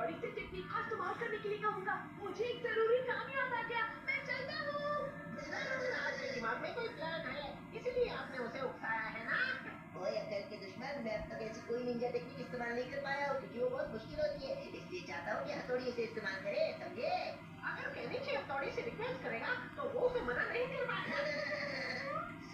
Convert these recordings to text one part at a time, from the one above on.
हथौड़ी से टेक्निक का इस्तेमाल करने के लिए कहूँगा। मुझे एक जरूरी काम याद आ गया, मैं चलता हूँ। आपके दिमाग में कोई प्लान है, इसलिए आपने उसे उकसाया है ना? ओए अक्ल के दुश्मन, मैं अब तक ऐसी कोई निंजा टेक्निक इस्तेमाल नहीं कर पाया हूँ क्योंकि वो बहुत मुश्किल होती है, इसलिए चाहता हूँ कि हथौड़ी से इस्तेमाल करे, समझे? अगर केनिची हथौड़ी से रिक्वेस्ट करेगा तो वो उसे मना नहीं कर पाएगा।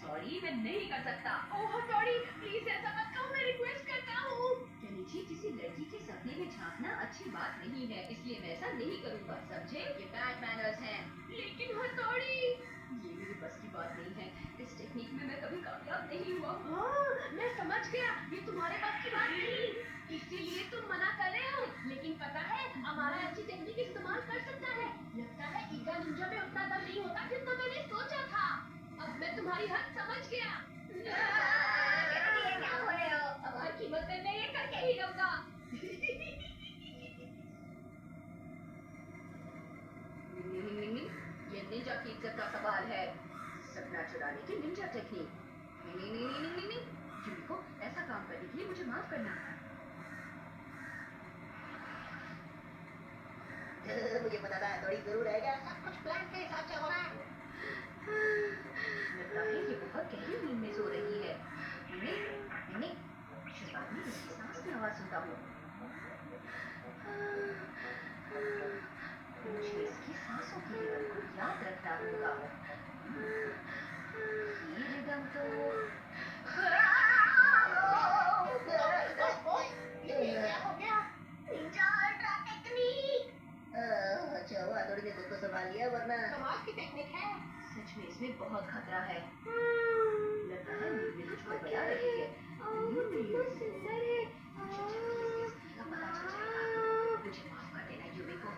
सॉरी, मैं नहीं कर सकता। ओह हथौड़ी, प्लीज ऐसा मत कहो, मैं रिक्वेस्ट करता हूँ। केनिची, किसी लड़की के सपने में झांकना अच्छी बात नहीं है, इसलिए मैं ऐसा नहीं करूँगा, समझे? ये बैड मैनर्स हैं। लेकिन हथौड़ी, ये मेरे बस की बात नहीं है, इस टेक्निक में मैं कभी कामयाब नहीं हुआ। हाँ, मैं समझ गया, ये तुम्हारे बस की बात नहीं, इसीलिए तुम मना कर रहे हो। लेकिन पता है, हमारा अच्छी टेक्निक इस्तेमाल कर सकता है। लगता है इगा निंजा में उतना दम नहीं होता जितना मैंने सोचा था। अब मैं तुम्हारी हद समझ गया। क्या हो रहे हो? अब हर कीमत पे मैं ये करके ही रहूंगा। ये निंजा की इज्जत का सवाल है, सपना चुराने की निंजा टेक्निक। यूमिको, ऐसा काम करने के लिए मुझे माफ करना। मुझे पता था हथौड़ी जरूर आएगा। सब कुछ प्लान के हिसाब से हो रहा है। लगता है ये बहुत गहरी नींद में सो रही है। शुरुआत में इसकी सांस की आवाज सुनता हूँ। मुझे इसकी सांसों की रिदम को याद रखना होगा। ये रिदम तो ये क्या हो गया? Ninja ultra technique. अच्छा हुआ हथौड़ी ने खुद को संभाल लिया, वरना कमाल की टेक्निक है। सच में इसमें बहुत खतरा है। लगता है नींद में तुझको बता रही है। कितना सुंदर है। मुझे जल्दी इसके सपने का पता चल जाएगा। मुझे माफ कर देना यूमिको।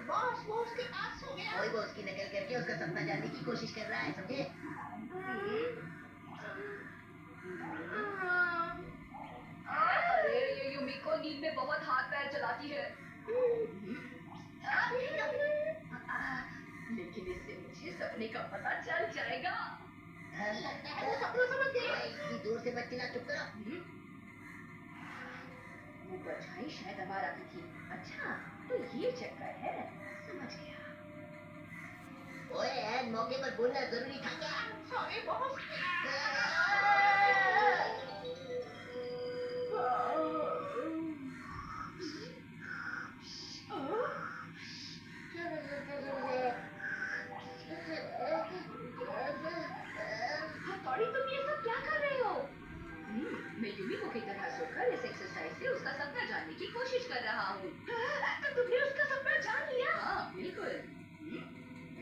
बॉस वो उसके पास सो गया। कोई वो उसकी नकल करके उसका सपना जानने की कोशिश कर रहा है, समझे? अरे ये यूमिको नींद में बहुत हाथ पैर चलाती है। लेकिन इससे मुझे सपने का पता चल जाएगा। लगता है वो सपना समझ गया। इतनी दूर से मत चिल्ला, चुप करो। वो परछाई शायद हमारा की थी। अच्छा, तो ये चक्कर है, समझ गया। ओए ऐन मौके पर बोलना जरूरी था क्या? Sorry boss. हथौड़ी, तुम ये सब क्या कर रहे हो? मैं यूमिको की तरह सोकर इस एक्सरसाइज से उसका सपना जानने की कोशिश कर रहा हूँ। तो तुमने उसका सपना जान लिया? हाँ, बिल्कुल।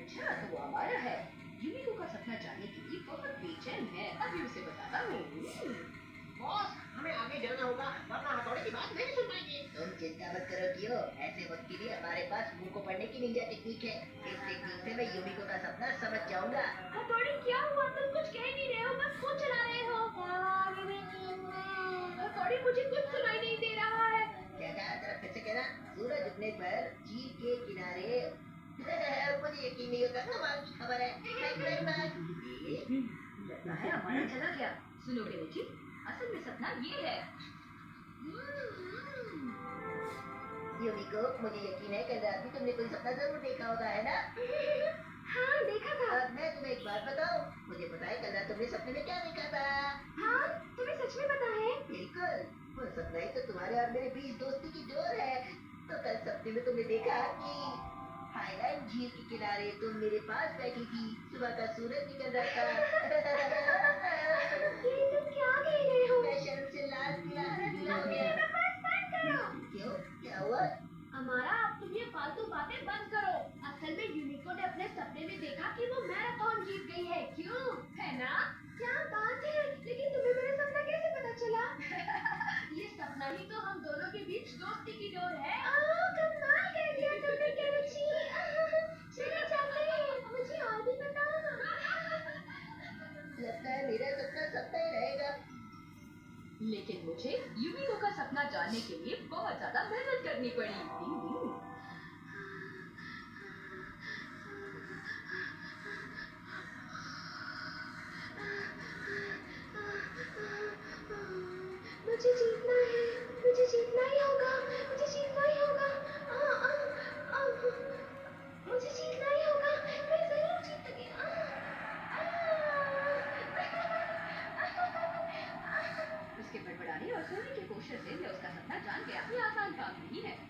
अच्छा, तो वो हमारा है। यूमिको का सपना जानने के लिए बहुत बेचैन है, अभी उसे बताता हूँ। बॉस हमें आगे जाना होगा, वरना हथौड़ी की बात नहीं सुन पाएंगे। तुम चिंता मत करो कियो, ऐसे वक्त के लिए हमारे पास मुंह को पढ़ने की निंजा टेक्निक है। इस टेक्निक से मैं यूमिको का सपना समझ जाऊंगा। हथौड़ी, क्या हुआ? तुम कुछ कह नहीं रहे हो, बस फोन चला रहे हो। हथौड़ी, मुझे कुछ सुनाई नहीं दे रहा है। क्या कहा? जरा फिर से कहना। सूरज उगने पर झील के किनारे मुझे यकीन नहीं होता, कमाल की खबर है। Thank you very much। लगता है हमारा चला गया। सुनो केनिची, असल में सपना ये है। यूमिको, मुझे यकीन है कल रात भी तुमने कोई सपना जरूर देखा होगा, है ना? हाँ, देखा था। अब मैं तुम्हें एक बात बताऊं, मुझे पता है कल रात तुमने सपने में क्या देखा था। हाँ, तुम्हें सच में पता है? बिल्कुल, वो सपना ही तो तुम्हारे और मेरे बीच दोस्ती की डोर है। तो कल सपने में तुमने देखा कि हाईलैंड झील के किनारे तुम मेरे पास बैठी थी, सुबह का सूरज निकल रहा था। ये तुम क्या कह रहे हो? मैं शर्म से लाल पीला हो गया। बंद करो। क्यों? क्या हुआ? हमारा, अब तुम ये फालतू बातें बंद करो। असल में यूमिको ने अपने सपने में देखा कि वो मैराथन जीत गई है, क्यों? है ना? क्या बात है, लेकिन तुम्हें मेरा सपना कैसे पता चला? ये सपना ही तो हम दोनों के बीच दोस्ती की डोर है। कमाल कर दिया तुमने केनिची। चलो चलते हैं, मुझे और भी बताओ। लगता है मेरा सपना सपना ही रहेगा। लेकिन मुझे यूमिको का सपना जानने के लिए बहुत ज्यादा मेहनत करनी पड़ी। मुझे जीतना है, मुझे जीतना ही होगा, मुझे जीतना ही होगा। नहीं है।